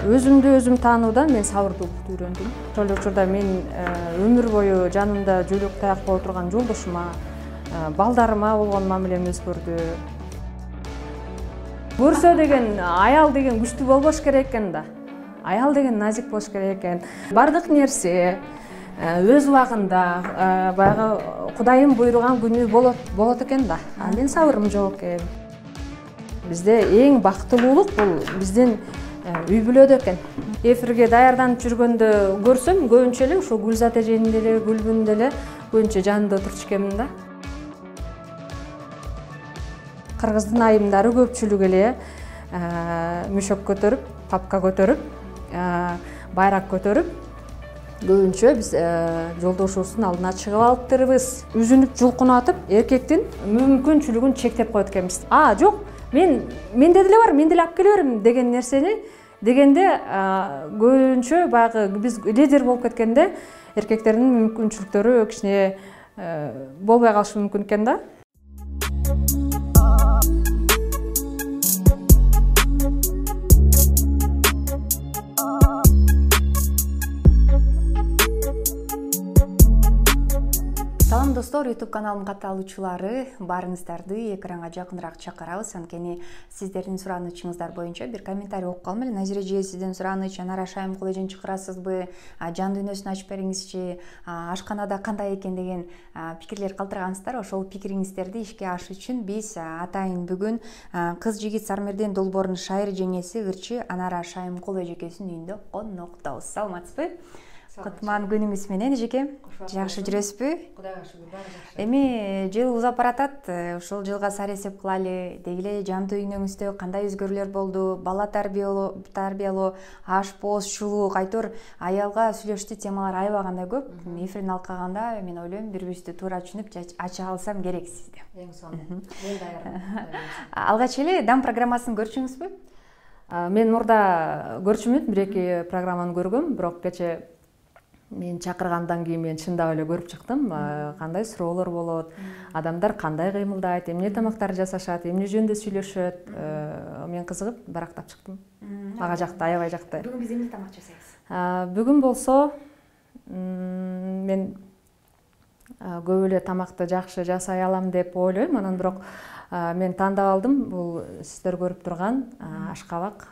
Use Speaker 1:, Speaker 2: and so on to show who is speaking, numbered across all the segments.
Speaker 1: Өзүмдү өзүм таануудан мен сабырдуулукту үйрөндүм. Ошол учурда мен өмүр бою жанымда жөлөк таяк боло турган жолдошума, балдарыма болгон мамилем өзгөрдү. Көрсө деген аял деген күчтүү болбош керек экен да. Аял деген назик болуш керек экен. Бардык нерсе өз убагында баягы Кудайым буйруган күнү болот экен да. Мен сабырым жок экен. Бизде эң бактылуулук бул биздин үй бүлөдө экен. Эфирге даярданып жүргөндө көрсөм, көбүнчө эле ушул Гүлзат эженин деле, Гүлбүнүн деле көбүнчө жанында отурчу экенмин да. Кыргыздын айымдары көпчүлүк эле мüşөк көтөрүп, папка көтөрүп, байрак көтөрүп, көбүнчө биз жолдошубуздун алдына чыгып алыптырбыз. Үзүнүп жулкунатып, эркектин мүмкүнчүлүгүн чектеп коет экенбиз. Жок, менде деле бар, мен деле алып келе берем деген нерсени дегенде көбүнчө баягы биз лидер болуп кеткенде эркектердин мүмкүнчүлүктөрү кичине болбой калышы мүмкүн экен да.
Speaker 2: Салам достор, YouTube каналымдын катталуучулары, баарыңыздарды экранга жакыныраак чакырабыз. Анткени сиздердин суранычыңыздар боюнча бир комментарий окуп калдым эле. Назира эже, сизден сураныч: Анара Шайымкул эжени чакырасызбы? Жан дүйнөсүн ачып бериңизчи. Ашканада кандай экен деген пикирлер калтыргансыздар. Ошол пикириңиздерди ишке ашыш үчүн биз атайын бүгүн кыз жигит Сармерден долбоорунун шайыр жеңеси ырчы Анара Шайымкул эжекесинин үйүндө конноктобуз. Саламатсызбы? Кутман күнүңүз менен эжеке. Жакшы жүрөсүзбү?
Speaker 1: Кудайга шүгүр, баары жакшы.
Speaker 2: Эми жыл узап баратат. Ушул жылга сар эсеп кылалы. Деги эле жан дүйнөңүздө кандай өзгөрүүлөр болду? Бала тарбиялоо, аш боз, чулуу, кайтор аялга сүйлөштүү темалар аябаганда көп. Эфирин алкаганда мен ойлойм бир-бирибизди туура түшүнүп ача алсам керек сизди.
Speaker 1: Эң сонун. Мен даярмын.
Speaker 2: Алгач эле дам программасын көрчүңүзбү?
Speaker 1: Мен мурда көрчүмүн, бир-эки программаны көргөм, бирок кече мен чакыргандан кийин мен чындап эле көрүп чыктым. Кандай суроолор болот, адамдар кандай кыймылдайт, эмне тамактар жасашат, эмне жөнүндө сүйлөшөт. Мен кызыгып барактап чыктым. Мага жакты, аябай жакты.
Speaker 2: Бүгүн биз эмне тамак жасайбыз?
Speaker 1: Бүгүн болсо мен көп эле тамакты жакшы жасай алам деп ойлойм. Анан бирок мен тандап алдым. Бул сиздер көрүп турган ашкабак.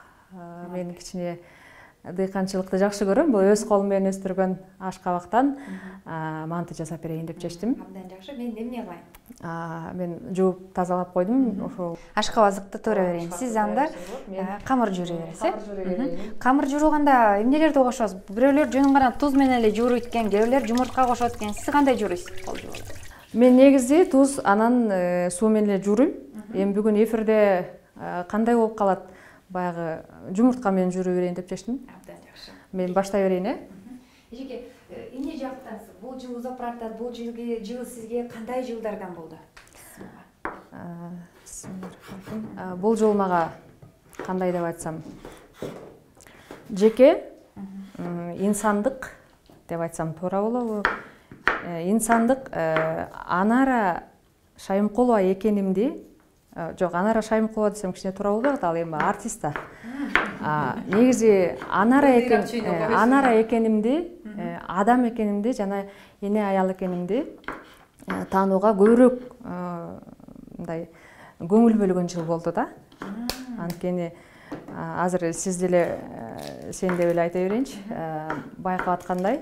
Speaker 1: Мен кичине дыйканчылыкты жакшы көрөм. Бул өз колум менен өстүргөн ашкабактан манты жасап берейин деп чечтим.
Speaker 2: Абдан жакшы. Мен эмне кылайын?
Speaker 1: Мен жууп тазалап койдум. Ошол
Speaker 2: ашкабазыкты туура берейин. Сиз анда камыр жуура бересиз. Камыр жууганда эмнелерди кошосуз? Бирөөлөр жөн гана туз менен эле жууруйт экен, кээбирлер жумуртка кошот экен. Сиз кандай жууруйсуз? Кол жуубайсыз.
Speaker 1: Мен негизи туз, анан суу менен эле жууруйм. Эми бүгүн эфирде кандай болуп калат? Баягы жумуртка менен жууруп берейин деп чечтим.
Speaker 2: Абдан жакшы.
Speaker 1: Мен баштай берейин,
Speaker 2: Эжеке, эмне жактансыз? Бул жыл узап баратат. Бул жыл сизге кандай жылдардан болду?
Speaker 1: Бул жыл мага кандай деп айтсам, жеке инсандык деп айтсам туура болобу? Инсандык Анара Шайымкулова экенимди, жок, Анара Шайымкулова десем кичине туура болбойт, ал эми артист да. Негизи Анара экенимди, адам экенимди жана эне аял экенимди таанууга көбүрөөк мындай көңүл бөлгөн жыл болду да. Анткени азыр сиз деле сен деп эле айта берейинчи, байкап аткандай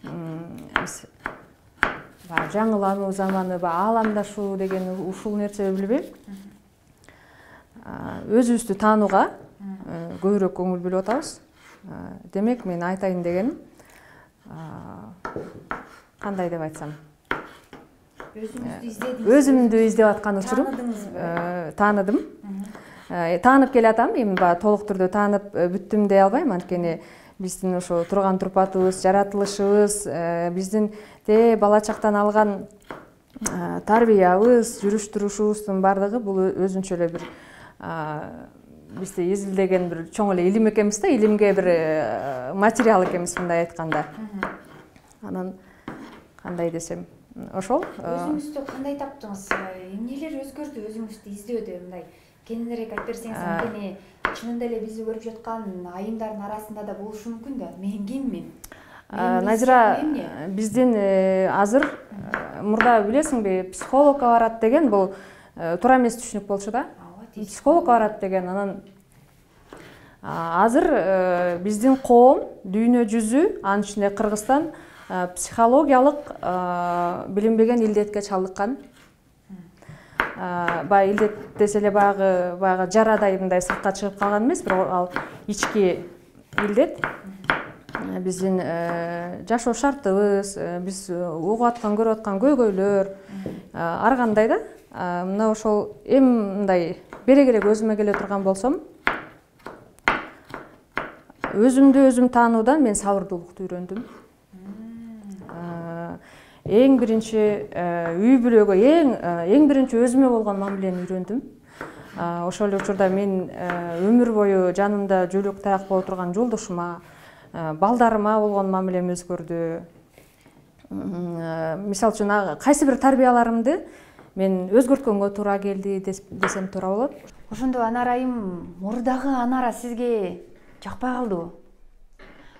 Speaker 1: биз жаңылануу заманы, ааламдашуу деген ушул нерсе билбейм. Өзүбүздү таанууга көбүрөөк көңүл бөлүп атабыз. Демек мен айтайын дегеним, кандай деп айтсам, өзүмдү издеп аткан учурум, тааныдым. Таанып келатам, эми толук түрдө таанып бүттүм дей албайм, анткени биздин ошо турган турпатыбыз, жаратылышыбыз, биздин бала чактан алган тарбиябыз, жүрүш турушубуздун бардыгы бул өзүнчө эле бир бизди изилдеген бир чоң эле илим экенбиз да, илимге бир материал экенбиз мындай айтканда. Анан кандай десем, ошол.
Speaker 2: Өзүңүздү кандай таптыңыз? Эмнелер өзгөрдү өзүңүздү издөдө? Мындай кененирээк айтып берсеңиз, анткени чынында эле бизди көрүп жаткан айымдардын арасында да болушу мүмкүн да. Мен киммин?
Speaker 1: Назира, биздин азыр мурда билесиңби, психологко барат деген бул туура эмес түшүнүк болчу да. Психологко барат деген, анан азыр биздин коом дүйнө жүзү, анын ичинде Кыргызстан психологиялык билинбеген илдетке чалдыккан. Баягы илдет десе эле баягы жарадай мындай сыртка чыгып калган эмес, бирок ал ички илдет. Биздин жашоо шартыбыз, биз угуп аткан, көрүп аткан көйгөйлөр ар кандай да. Мына ошол эми мындай берегерээк өзүмө келе турган болсом, өзүмдү өзүм таануудан мен сабырдуулукту үйрөндүм. Эң биринчи үй бүлөгө эң биринчи өзүмө болгон мамилени үйрөндүм. Ошол эле учурда мен өмүр бою жанымда жөлөк таяк боло турган жолдошума, балдарыма болгон мамилем өзгөрдү. Мисалы үчүн кайсы бир тарбияларымды мен өзгөрткөнгө туура келди десем туура болот.
Speaker 2: Ошондо Анара айым, мурдагы Анара сизге жакпай калдыбы?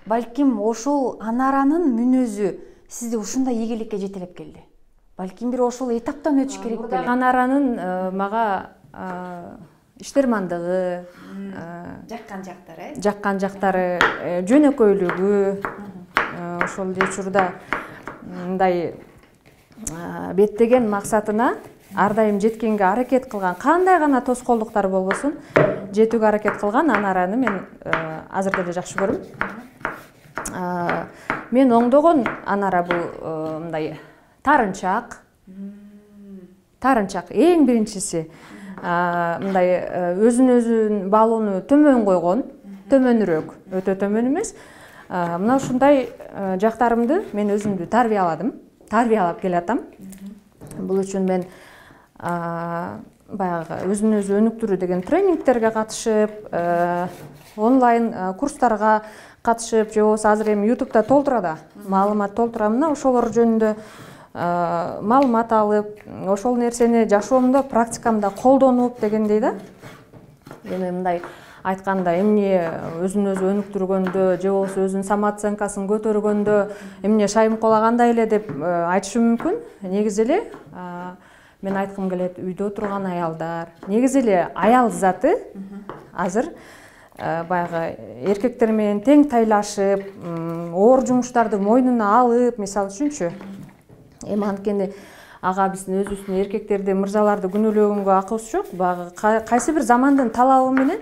Speaker 2: Балким ошол Анаранын мүнөзү сизди ушундай ийгиликке жетелеп келди. Балким бир ошол этаптан өтүш керек беле.
Speaker 1: Анаранын мага иштермандыгы, жаккан жактары, жөнөкөйлүгү, ошол эле учурда мындай беттеген максатына ар дайым жеткенге аракет кылган, кандай гана тоскоолдуктар болбосун, жетүүгө аракет кылган Анараны мен азыр деле жакшы көрөм. Мен оңдогон Анара бул мындай тарынчак, эң биринчиси мындай өзүн баалоону төмөн койгон, төмөнүрөөк, өтө төмөн эмес. Мына ушундай жактарымды мен өзүмдү тарбиялап келатам. Бул үчүн мен баягы өзүн өзү өнүктүрүү деген тренингтерге катышып, онлайн курстарга катышып, же болбосо азыр эми YouTube'да толтурада маалымат толтурам. Мына ошолор жөнүндө маалымат алып, ошол нерсени жашоомдо, практикамда колдонуп дегендей да. Эми мындай айтканда, эмне өзүн өзү өнүктүргөндө, же болбосо өзүнүн самооценкасын көтөргөндө, эмне шайымкулагандай эле деп айтышым мүмкүн. Негизи эле мен айткым келет, үйдө отурган аялдар, негизи эле аял заты азыр баягы эркектер менен тең тайлашып, оор жумуштарды мойнуна алып, мисалы үчүнчү, эми анткени ага биздин өзүбүздүн эркектерди, мырзаларды күнөөлөгөнгө акыбыз жок. Баягы кайсы бир замандын талабы менен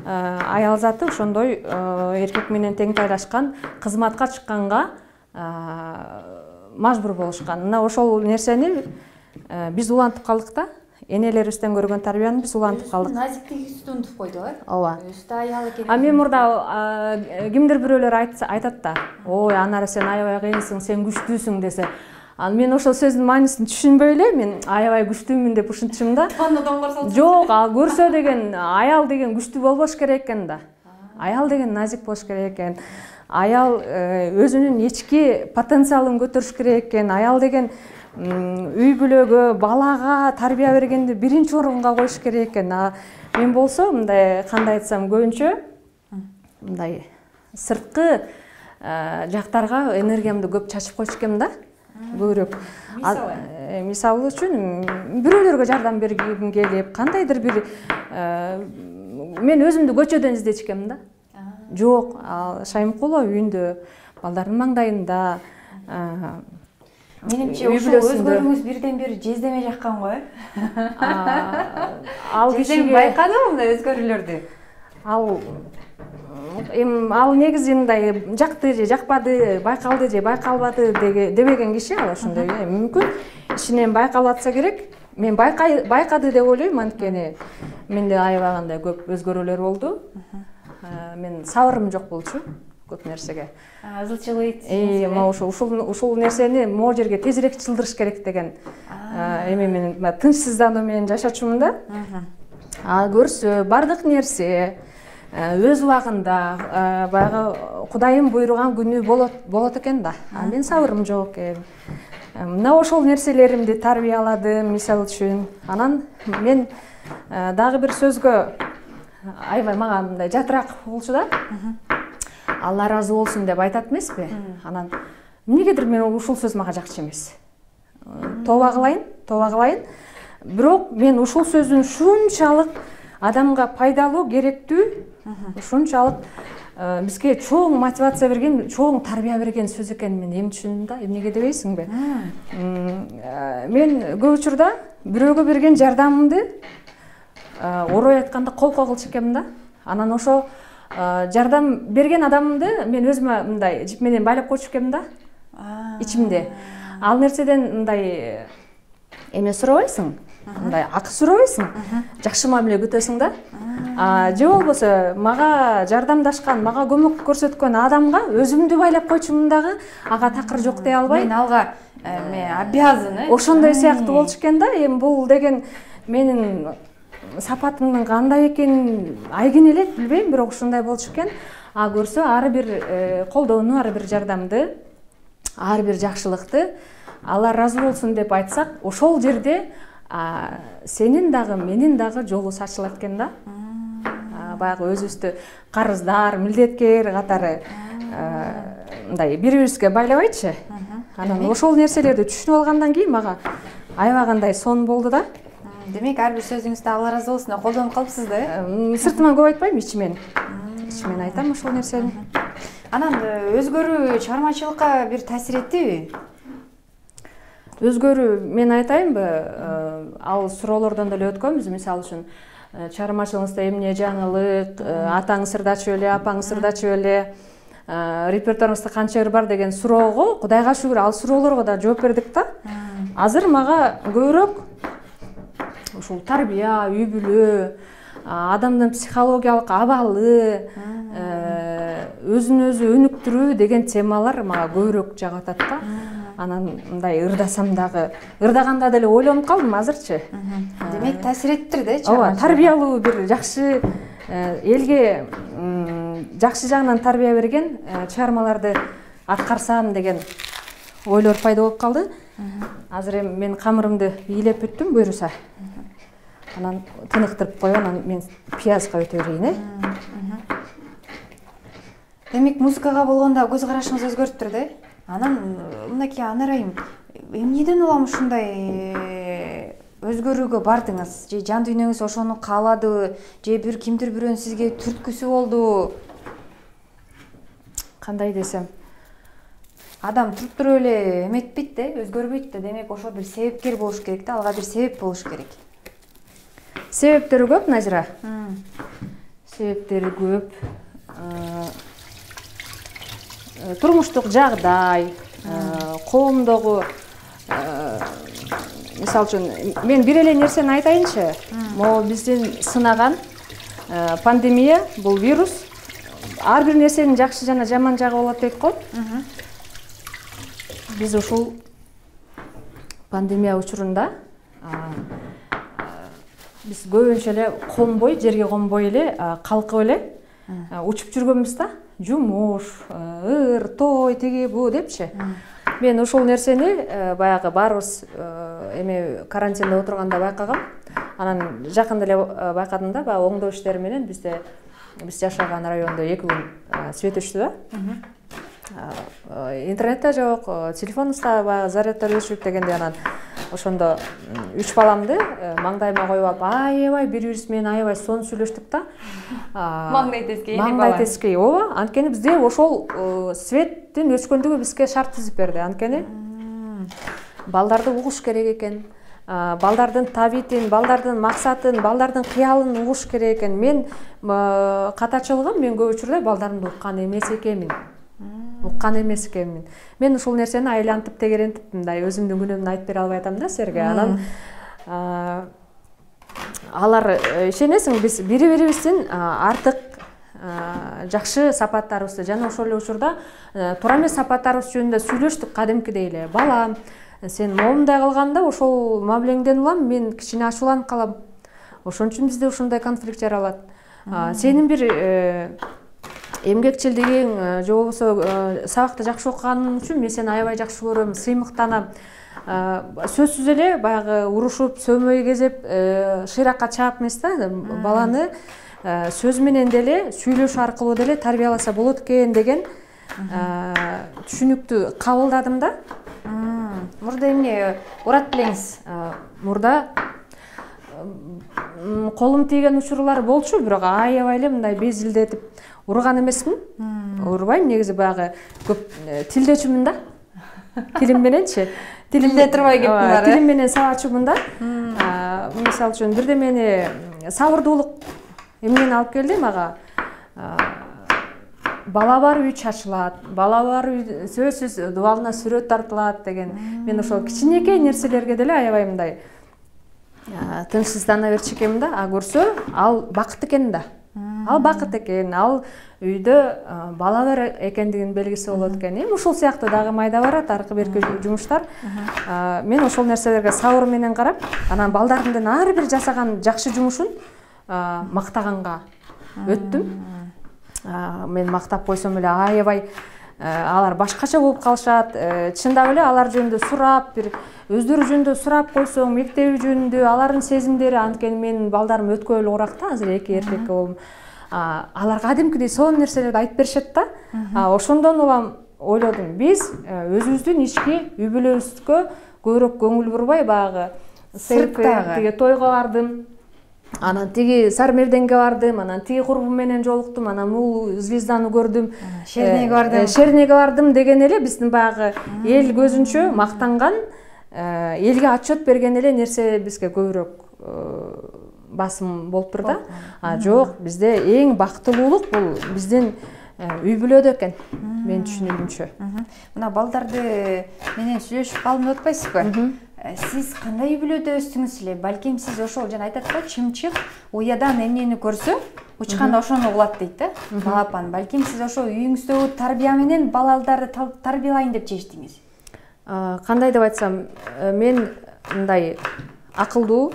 Speaker 1: аял заты ошондой эркек менен тең тайлашкан, кызматка чыкканга мажбур болушкан. Мына ошол нерсени биз улантып калдык да. Энелерибизден көргөн тарбияны биз улантып калдык.
Speaker 2: Назиктиги үстүндүп койду,
Speaker 1: Ооба.
Speaker 2: Өстө аял экен.
Speaker 1: Мен мурда кимдир бирөөлөр айтат да. Ой, Анара, сен аябай кыйынсың, сен күчтүүсүң десе. Мен ошол сөздүн маанисин түшүнбөй эле, мен аябай күчтүүмүн деп ушинтишим да. Жок, көрсө деген аял деген күчтүү болбош керек экен да. Аял деген назик болуш керек экен. Аял өзүнүн ички потенциалын көтөрүш керек экен. Аял деген үй бүлөгө, балага тарбия бергенди биринчи орунга коюш керек экен. Мен болсо мындай, кандай айтсам, көбүнчө мындай сырткы жактарга энергиямды көп чачып койчу экенмин да. Көбүрөөк. Мисалы үчүн бирөөлөргө жардам бергим келип, кандайдыр бир мен өзүмдү көчөдөн издечү экенмин да. Жок, Шайымкулова үйүндө, балдардын маңдайында.
Speaker 2: Менимче ошол өзгөрүүңүз бирден бир жездеме жаккан го,
Speaker 1: Ал
Speaker 2: кишиге байкадымы мындай өзгөрүүлөрдү?
Speaker 1: Ал негизи мындай жакты же жакпады, байкалды же байкалбады дебеген киши ал ошондой. Мүмкүн ичинен байкалып атса керек. Мен байкады деп ойлойм, анткени менде аябай кандай көп өзгөрүүлөр болду. Мен сабырым жок болчу көп нерсеге.
Speaker 2: Ызылчылыйт.
Speaker 1: Ушул нерсени могу жерге тезирээк чылдырыш керек деген. Эми мен тынчсыздануу менен жашачумун да. Көрсө бардык нерсе өз убагында баягы Кудайым буйруган күнү болот экен да. Мен сабырым жок экен. Мына ошол нерселеримди тарбияладым, мисалы үчүн. Анан мен дагы бир сөзгө аябай мага мындай жатыраак болчу да. Алла ыраазы болсун деп айтат эмеспи? Анан эмнегедир мен ушул сөз мага жакшы эмес. Тооба кылайын. Бирок мен ушул сөздүн шунчалык адамга пайдалуу, керектүү, ушунчалык бизге чоң мотивация берген, чоң тарбия берген сөз экенин мен эми түшүндүм да. Эмнеге дебейсиңби? Мен көп учурда бирөөгө берген жардамымды орой айтканда колко кылчу экенмин да. Анан ошо жардам берген адамымды мен өзүмө мындай жип менен байлап койчу экенмин да. Ичимде. Ал нерседен мындай эме сурабайсың, мындай акы сурабайсың, жакшы мамиле күтөсүң да. Же болбосо мага жардамдашкан, мага көмөк көрсөткөн адамга өзүмдү байлап койчумун дагы, ага такыр жок дей албай.
Speaker 2: Мен алга обязан.
Speaker 1: Ошондой сыяктуу болчу экен да. Эми бул деген менин сапатымдын кандай экенин айгин элек билбейм, бирок ушундай болчу экен. Көрсө ар бир колдоону, ар бир жардамды, ар бир жакшылыкты Алла ыраазы болсун деп айтсак, ошол жерде сенин дагы, менин дагы жолубуз ачылат экен да. Баягы өзүбүздү карыздар, милдеткер катары мындай бири-бирибизге байлабайчы. Анан ошол нерселерди түшүнүп алгандан кийин мага аябагандай сонун болду да.
Speaker 2: Демек ар бир сөзүңүздө Алла ыраазы болсун деп колдонуп калыпсыз да.
Speaker 1: Сыртыман көп айтпайм, ичимен айтам ошол нерсени.
Speaker 2: Анан өзгөрүү чыгармачылыкка бир таасир эттиби?
Speaker 1: Өзгөрүү мен айтайынбы, ал суроолордон деле өткөнбүз. Мисалы үчүн чыгармачылыгыңызда эмне жаңылык, атаңыз ырдачу беле, апаңыз ырдачу беле, репертуарыңызда канча ыр бар деген суроого Кудайга шүгүр ал суроолорго да жооп бердик да. Азыр мага көбүрөөк ушул тарбия, үй бүлө, адамдын психологиялык абалы, өзүн өзү өнүктүрүү деген темалар мага көбүрөөк жагып атат да. Анан мындай ырдасам дагы, ырдаганда деле ойлонуп калдым азырчы.
Speaker 2: Демек таасир эттир да,
Speaker 1: ооба, тарбиялуу бир жакшы элге жакшы жагынан тарбия берген чыгармаларды аткарсам деген ойлор пайда болуп калды. Азыр эми мен камырымды ийилеп бүттүм, буюрса. Анан тыныктырып коюп, анан мен пиязга өтө берейин.
Speaker 2: Демек музыкага болгондо көз карашыңыз өзгөрүптүр да. Анан мынакей Анарайым, эмнеден улам ушундай өзгөрүүгө бардыңыз? Же жан дүйнөңүз ошону кааладыбы, же бир кимдир бирөөнүн сизге түрткүсү болдубу?
Speaker 1: Кандай десем,
Speaker 2: адам туруп туруп эле эметпейт да, өзгөрбөйт да. Демек ошо бир себепкер болуш керек да, алга бир себеп болуш керек.
Speaker 1: Себептери көп, Назира. Себептери көп. Турмуштук жагдай, коомдогу, мисалы үчүн мен бир эле нерсени айтайынчы. Могу биздин сынаган пандемия, бул вирус, ар бир нерсенин жакшы жана жаман жагы болот дейт го. Биз ушул пандемия учурунда биз көбүнчө эле конбой, жерге конбой эле калкып эле учуп жүргөнбүз да. Жумуш, ыр, той, тиги бу депчи. Мен ошол нерсени баягы баарыбыз эми карантинде отурганда байкагам. Анан жакында эле байкадым да, баягы оңдоо иштери менен биз жашаган райондо 2 күн свет өчтү да. Интернет да жок, телефонубузда баягы зарядтар өчүп дегенде, анан ошондо 3 баламды маңдайыма коюп алып, аябай бири-бирибиз менен аябай сонун сүйлөштүк да.
Speaker 2: Маңдай тескей,
Speaker 1: маңдай тескей, ооба. Анткени бизде ошол светтин өчкөндүгү бизге шарт түзүп берди. Анткени балдарды угуш керек экен. Балдардын табитин, балдардын максатын, балдардын кыялын угуш керек экен. Мен катачылыгым, мен көп учурда балдарымды уккан эмес экенмин. Мен ушул нерсени айлантып, тегерентип, мындай өзүмдүн күнөөмдү айтып бере албай атам да силерге. Анан алар ишенесиң, биз бири-бирибиздин артык жакшы сапаттарыбызды жана ошол эле учурда туура эмес сапаттарыбыз жөнүндө сүйлөштүк кадимкидей эле. Балам, сен момундай кылганда ошол мамилеңден улам мен кичине ачууланып калам. Ошон үчүн бизде ушундай конфликт жаралат. Сенин бир эмгекчилдигиң же болбосо сабакты жакшы окуганың үчүн мен сени аябай жакшы көрөм, сыймыктанам. сөзсүз эле баягы урушуп сөөмөй кезеп шыйракка чаап эмес да, баланы сөз менен деле сүйлөшүү аркылуу деле тарбияласа болот экен деген түшүнүктү кабылдадым да.
Speaker 2: Мурда эмне урат белеңиз?
Speaker 1: Мурда колум тийген учурлар болчу, бирок аябай эле мындай безилдетип урган эмесмин. Урбайм, негизи баягы көп тилдечүмүн да. Тилим мененчи.
Speaker 2: Тилде турбай кеттиңер.
Speaker 1: Тилим менен сабачумун да. Мисалы үчүн бирдемени сабырдуулук эмнени алып келди мага? Бала бар үй чачылат, бала бар үй сөзсүз дубалына сүрөт тартылат деген. Мен ошол кичинекей нерселерге деле аябай мындай тынчсыздана берчү экенмин да. Көрсө, ал бакыт экен да. Ал бакыт экен, ал үйдө бала бар экендигинин белгиси болот экен. Ушул сыяктуу дагы майда барат аркы берки жумуштар. Мен ошол нерселерге сабыр менен карап, анан балдардын ар бир жасаган жакшы жумушун мактаганга өттүм. Мен мактап койсом эле аябай алар башкача болуп калышат. Чындап эле алар жөнүндө сурап, бир өздөрү жөнүндө сурап койсоң, мектеби жөнүндө алардын сезимдери, анткени менин балдарым өткө эле урак да, азыр 2 эркек болом. Алар кадимкидей сонун нерселерди айтып беришет да. Ошондон улам ойлодум, биз өзүбүздүн ички үй бүлөбүзгө көбүрөөк көңүл бурбай, баягы сырттагы тойго бардым. Анан тиги Сармерденге бардым, анан тиги курбум менен жолуктум, анан бул звезданы көрдүм, Шернеге бардым деген эле биздин баягы эл көзүнчө мактанган, элге отчет берген эле нерсе бизге көбүрөөк басым болуптур да. Жок, бизде эң бактылуулук бул биздин үй бүлөдө экен, мен түшүнүгүмчө.
Speaker 2: Мына балдарды менен сүйлөшүп калдым деп атпайсызбы? Сиз кандай үй бүлөдө өстүңүз эле? Балким сиз ошол жана айтат да, чымчык уядан эмнени көрсө, учканда ошону угулат дейт да. Балапан, балким сиз ошо үйүңүздөгү тарбия менен балдарды тарбиялайын деп чечтиңиз.
Speaker 1: Кандай деп айтсам, мен мындай акылдуу,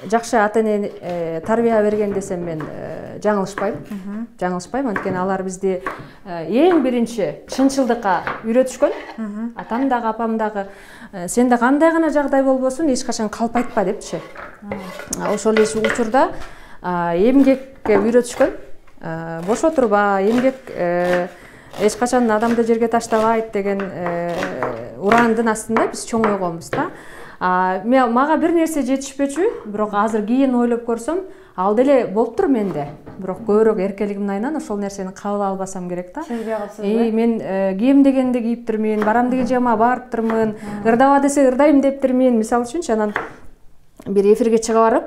Speaker 1: жакшы ата-эне тарбия берген десем мен жаңылышпайм. Анткени алар бизди эң биринчи чынчылдыкка үйрөтүшкөн. Атам дагы, апам дагы сенде кандай гана жагдай болбосун, эч качан калп айтпа депчи. Ошол эле учурда эмгекке үйрөтүшкөн. Бош отурба, эмгек эч качан адамды жерге таштабайт деген урандын астында биз чоңойгонбуз да. Мага бир нерсе жетишпечү, бирок азыр кийин ойлоп көрсөм, ал деле болуптур менде. Бирок көбүрөөк эркелигимдин айынан ошол нерсени кабыл албасам керек да. Мен кийим дегенди кийиптирмин, барам деген жагыма барыптырмын, ырдаба десе ырдайм дептирмин. Мисалы үчүнчү, анан бир эфирге чыга барып,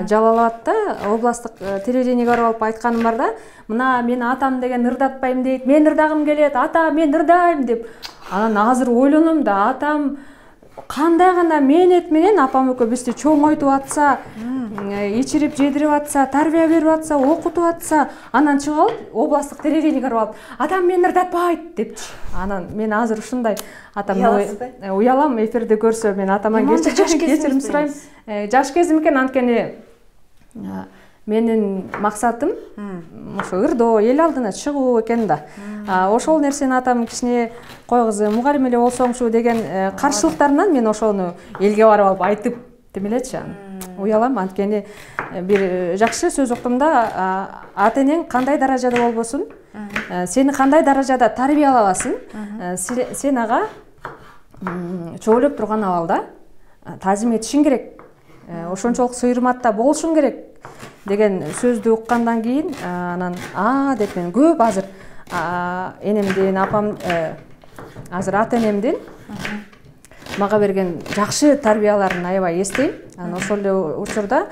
Speaker 1: Жалал Абадта областтык телевидениеге барып алып айтканым бар да. Мына мен атам деген ырдатпайм дейт, мен ырдагым келет, ата мен ырдайм деп. Анан азыр ойлоном да, атам кандай гана мээнет менен апам экөө бизди чоңойтуп атса, ичирип жедирип атса, тарбия берип атса, окутуп атса, анан чыгып алып областтык телевидениеге барып алып, атам мени ырдатпайт депчи. Анан мен азыр ушундай атамды уялам, эфирде көрсө мен атаман кечирим сурайм. Жаш кезим экен, анткени менин максатым ошо ырдоо, эл алдына чыгуу экен да. Ошол нерсени атам кичине кой кызым, мугалим эле болсоңчу деген каршылыктарынан мен ошону элге барып алып айтып демелечи. Уялам, анткени бир жакшы сөз уктум да, ата-энең кандай даражада болбосун, сени кандай даражада тарбиялабасын, сен ага чогулуп турган абалда тазим этишиң керек. Ошончолук сыйырматта болушуң керек деген сөздү уккандан кийин анан деп мен көп азыр энемдин, апам азыр ата-энемдин мага берген жакшы тарбияларын аябай эстейм. Анан ошол эле учурда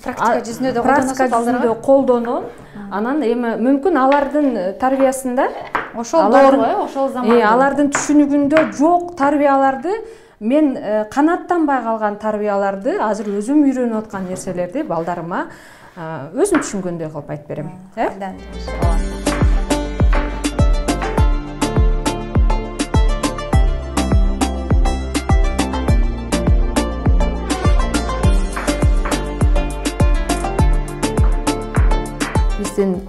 Speaker 1: практика жүзүндө колдоном. Анан эми мүмкүн алардын тарбиясында
Speaker 2: ошол доор го, ошол заман
Speaker 1: алардын түшүнүгүндө жок тарбияларды, мен канааттанбай калган тарбияларды азыр өзүм үйрөнүп аткан нерселерди балдарыма өзүм түшүнгөндөй кылып айтып берем. Биздин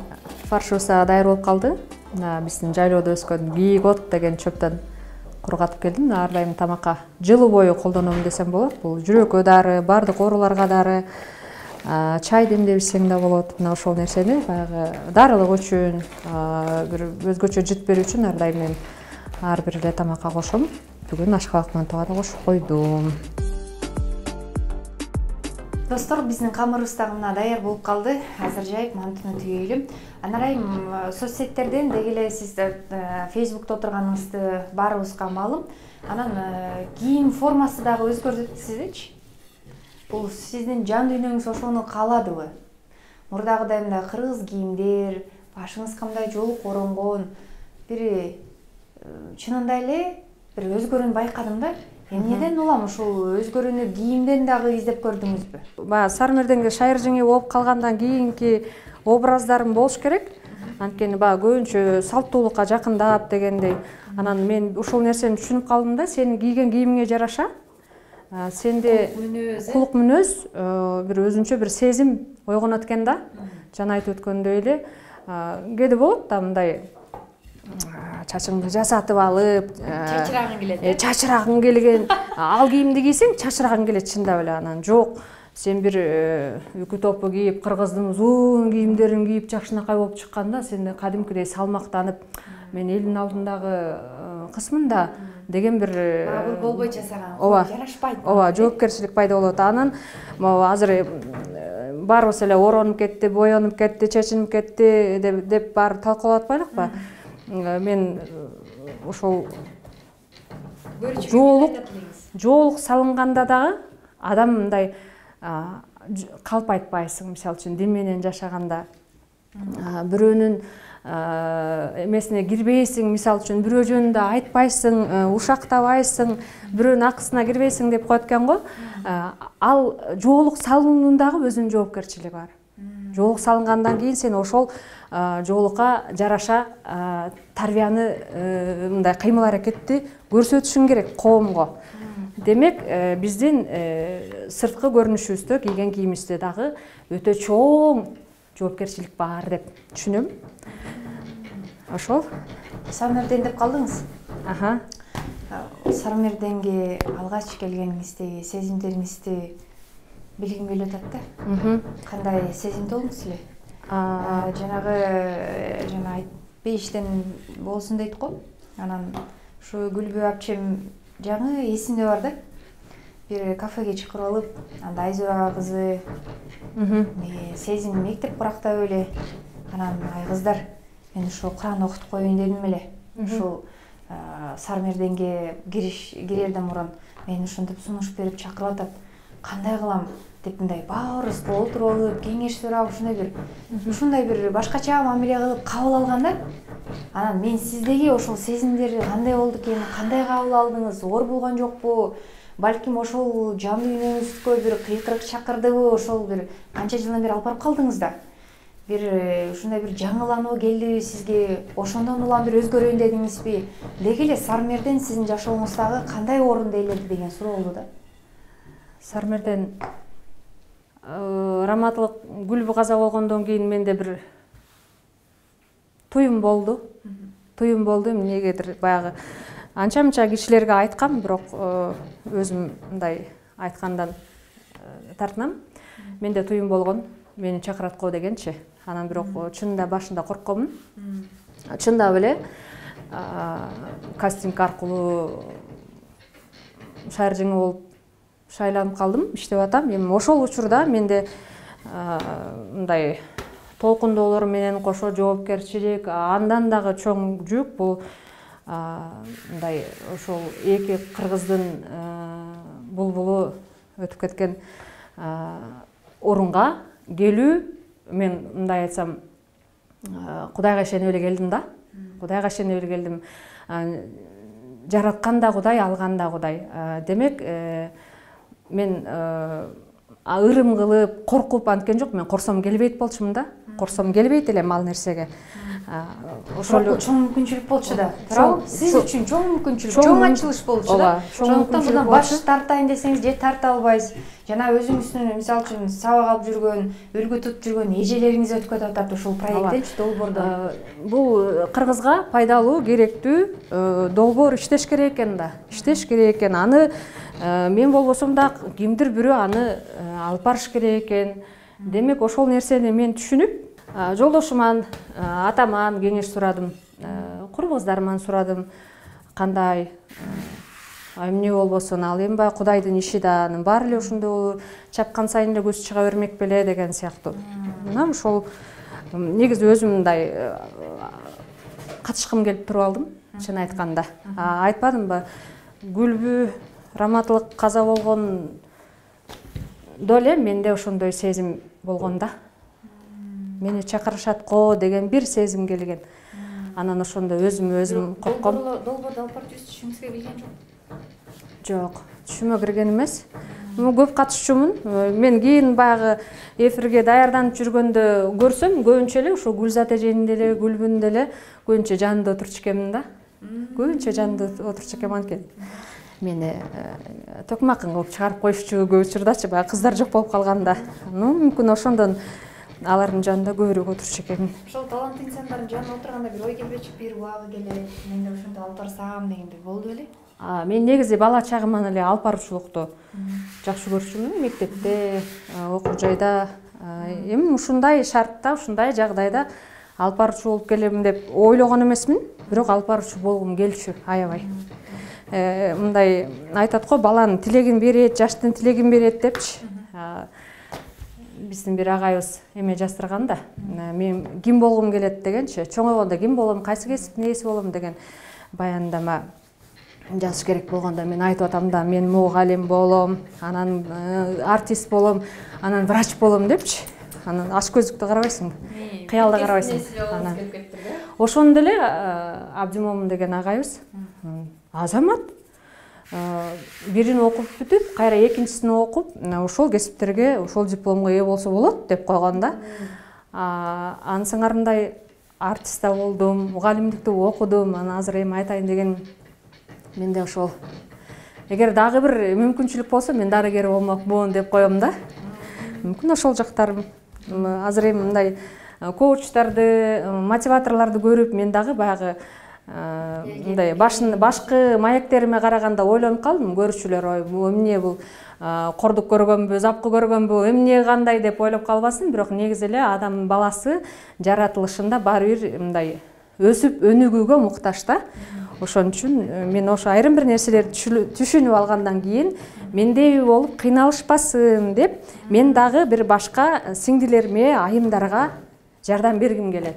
Speaker 1: фаршыбыз даяр болуп калды. биздин жайлоодо өскөн гейгот деген чөптөн кургатып келдим. Ар дайым тамакка жылы бою колдоном десем болот. Бул жүрөккө дары, бардык ооруларга дары, чай демдебесең да болот. Мына ошол нерсени баягы дарылык үчүн, бир өзгөчө жыт берүү үчүн ар дайым мен ар бир эле тамакка кошом. Бүгүн ашкабак мантуга да кошуп койдум.
Speaker 2: Достор, биздин камырыбыз дагы мына даяр болуп калды. Азыр жайып мантыны түйөйлүм. Анарайым соцсеттерден деги эле сиз Facebook'та отурганыңызды баарыбызга маалым. Анан кийим формасы дагы өзгөрдү десизичи? Бул сиздин жан дүйнөңүз ошону кааладыбы? Мурдагыдай мындай кыргыз кийимдер, башыңыз кандай жоолук оронгон, бир чынында эле бир өзгөрүүнү байкадым да. Эмнеден улам ушул өзгөрүүнү кийимден дагы издеп көрдүңүзбү?
Speaker 1: Баягы Сармерденге шайыр жеңе болуп калгандан кийинки образдарым болуш керек. Анткени баягы көбүнчө салттуулукка жакындап дегендей. Анан мен ушул нерсени түшүнүп калдым да, сенин кийген кийимиңе жараша сенде кулук мүнөз, бир өзүнчө бир сезим ойгонот экен да. Жана айтып өткөндөй эле кээде болот да мындай чачыңды жасатып алып, чачырагың келген, ал кийимди кийсең чачырагың келет чындап эле. Анан жок, сен бир үкү топу кийип, кыргыздын узун кийимдерин кийип жакшынакай болуп чыкканда, сен кадимкидей салмактанып, мен элдин алдындагы кысмын да деген бир
Speaker 2: болбой жасаган, жарашпайт.
Speaker 1: Ооба, жоопкерчилик пайда болот. Анан азыр баарыбыз эле оронуп кетти, боенуп кетти, чечинип кетти деп баары талкалап атпайлыкпы? Мен ошол жоолук салынганда дагы адам мындай калп айтпайсың. Мисалы үчүн дин менен жашаганда бирөөнүн эмесине кирбейсиң, мисалы үчүн бирөө жөнүндө айтпайсың, ушактабайсың, бирөөнүн акысына кирбейсиң деп коет экен го. Ал жоолук салуунун дагы өзүнүн жоопкерчилиги бар. Жоолук салынгандан кийин сен ошол жоолукка жараша тарбияны мындай кыймыл аракетти көрсөтүшүң керек коомго. Демек, биздин сырткы көрүнүшүбүздө кийген кийимибизде дагы өтө чоң жоопкерчилик бар деп түшүнөм. Ошол.
Speaker 2: Сармерден деп калдыңыз.
Speaker 1: Сармерденге
Speaker 2: алгач келгениңизди, сезимдериңизди билгим келип атат да. Кандай сезимде болдуңуз эле? Жанагы айтпейиштен болсун дейт го. Анан ушу Гүлбү апчем жаңы эсимде бар да. Бир кафеге чакырып алып, анда Айзура кызы сезим мектеп курактап эле. Анан ай кыздар, мен ушу Куран окутуп коеюн дедим эле. Ушул Сармерденге кирерден мурун мен ушинтип сунуш берип чакырып атат. Кандай кылам деп мындай баарыбыз отуруп алып, кеңеш сурап, ушундай бир башкача мамиле кылып кабыл алганда, анан мен сиздеги ошол сезимдер кандай болду экен, кандай кабыл алдыңыз, оор болгон жокпу? Балким ошол жан дүйнөңүзгө бир кыйкырык чакырдыбы, ошол бир канча жылдан бери алып барып калдыңыз да. Бир ушундай бир жаңылануу келдиби сизге? Ошондон улам бир өзгөрөйүн дедиңизби? Деги эле Сармерден сиздин жашооңуздагы кандай орунду ээледи деген суроо болду да.
Speaker 1: Сармерден раматылык Гүлбү каза болгондон кийин менде бир туюм болду. Эмнегедир баягы анча-мынча кишилерге айткам, бирок өзүм мындай айткандан тартынам. Менде туюм болгон, мени чакырат го дегенчи. Анан бирок чынында башында коркконмун. Чындап эле кастинг аркылуу шайыр жеңе болуп шайланып калдым, иштеп атам. Эми ошол учурда менде мындай толкундоолор менен кошо жоопкерчилик, андан дагы чоң жүк бул мындай ошол эки кыргыздын булбулу өтүп кеткен орунга келүү. Мен мындай айтсам, Кудайга ишенип эле келдим да. Кудайга ишенип эле келдим. Жараткан да Кудай, алган да Кудай. Демек, мен ырым кылып, коркуп анткен жок. Мен корсом келбейт болчумун да. Корсом келбейт элем ал нерсеге.
Speaker 2: ошол чоң мүмкүнчүлүк болчу да, туурабы? Сиз үчүн чоң мүмкүнчүлүк, чоң ачылыш болчу да. Ошондуктан мындан баш тартайын десеңиз же тарта албайсыз. Жана өзүңүздүн мисалы үчүн сабак алып жүргөн, үлгү тутуп жүргөн эжелериңиз өтүп атат ушул проекттенчи, долбоордон.
Speaker 1: Бул кыргызга пайдалуу, керектүү долбоор иштеш керек экен да. Иштеш керек экен. Аны мен болбосом да кимдир бирөө аны алып барыш керек экен. Демек ошол нерсени мен түшүнүп, жолдошуман, атаман кеңеш сурадым, курбуздарыман сурадым, кандай эмне болбосун, ал эми баягы Кудайдын иши да, анын баары эле ушундой чапкан сайын эле көз чыга бермек беле деген сыяктуу. Мына ошол негизи өзүм мындай катышкым келип туруп алдым, чын айтканда. Айтпадымбы, Гүлбү раматылык каза болгон эле менде ошондой сезим болгон да. Мени чакырышат го деген бир сезим келген. Анан ошондо өзүм коркком.
Speaker 2: Долбоорду алып барып түшүңүзгө кирген жок?
Speaker 1: Жок, түшүмө кирген эмес. Көп катышчумун. Мен кийин баягы эфирге даярданып жүргөндө көрсөм, көбүнчө эле ошо Гүлзат эженин деле, Гүлбүнүн деле көбүнчө жанында отурчу экенмин да. Көбүнчө жанында отурчу экенмин анткени. Мени токмакын кылып чыгарып коюшчу көп учурдачы, баягы кыздар жок болуп калганда. Мүмкүн ошондон алардын жанында көбүрөөк отурчу экенмин.
Speaker 2: Ошол таланттуу инсандардын жанында отурганда бир ой келбечү, бир убагы келет, мен да ошондой алып барсам дегендей болду беле?
Speaker 1: Мен негизи бала чагыман эле алып баруучулукту жакшы көрчүмүн, мектепте, окуу жайда. Эми ушундай шартта, ушундай жагдайда алып баруучу болуп келем деп ойлогон эмесмин, бирок алып баруучу болгум келчү, аябай. Мындай айтат го, баланын тилегин берет, жаштын тилегин берет депчи. Биздин бир агайыбыз эме жаздырган да. Мен ким болгум келет дегенчи, чоңойгондо ким болом, кайсы кесиптин ээси болом деген баяндама жазыш керек болгондо мен айтып атам да, мен мугалим болом, анан артист болом, анан врач болом депчи. Анан аш көзүктү карабайсыңбы? Кыялда карабайсың. Ошондо эле Абдимомун деген агайыбыз азамат бирин окуп бүтүп, кайра экинчисин окуп, ошол кесиптерге, ошол дипломго ээ болсо болот деп койгон да. Ансыңарындай артист да болдум, мугалимдикти окудум, анан азыр эми айтайын деген менде ошол. Эгер дагы бир мүмкүнчүлүк болсо, мен дарыгер болмокмун деп коем да. Мүмкүн ошол жактарым. Азыр эми мындай коучтарды, мотиваторлорду көрүп, мен дагы баягы мындай башкы маектериме караганда ойлонуп калдым. Көрүүчүлөр ой, бул эмне, бул кордук көргөнбү, запкы көргөнбү, эмне кандай деп ойлоп калбасын. Бирок негизи эле адам баласы жаратылышында баары бир мындай өсүп өнүгүүгө муктаж да. Ошон үчүн мен ошо айрым бир нерселерди түшүнүп алгандан кийин мендей болуп кыйналышпасын деп мен дагы бир башка сиңдилериме, айымдарга жардам бергим келет.